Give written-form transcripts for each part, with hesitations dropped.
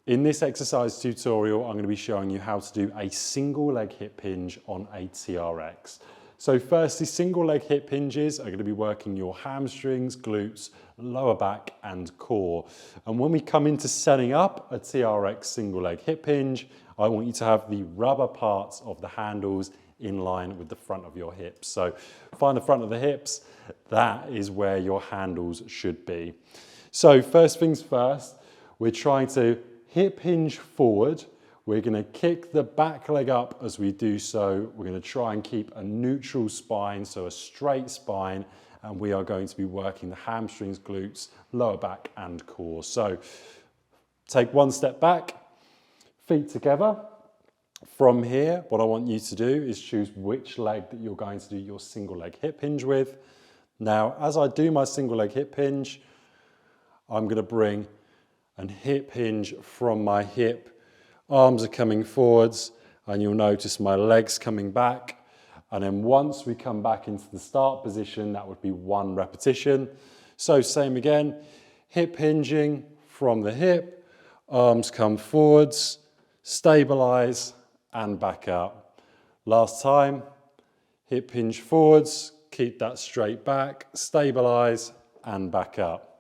In this exercise tutorial, I'm going to be showing you how to do a single leg hip hinge on a TRX. So firstly, single leg hip hinges are going to be working your hamstrings, glutes, lower back and core. And when we come into setting up a TRX single leg hip hinge, I want you to have the rubber parts of the handles in line with the front of your hips. So find the front of the hips, that is where your handles should be. So first things first, we're trying to hip hinge forward. We're going to kick the back leg up as we do so. We're going to try and keep a neutral spine, so a straight spine, and we are going to be working the hamstrings, glutes, lower back and core. So take one step back, feet together. From here, what I want you to do is choose which leg that you're going to do your single leg hip hinge with. Now, as I do my single leg hip hinge, I'm going to bring a hip hinge from my hip. Arms are coming forwards, and you'll notice my legs coming back. And then once we come back into the start position, that would be one repetition. So same again, hip hinging from the hip, arms come forwards, stabilize, and back up. Last time, hip hinge forwards, keep that straight back, stabilize, and back up.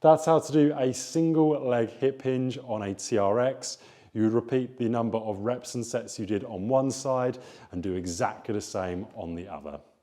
That's how to do a single leg hip hinge on a TRX. You would repeat the number of reps and sets you did on one side and do exactly the same on the other.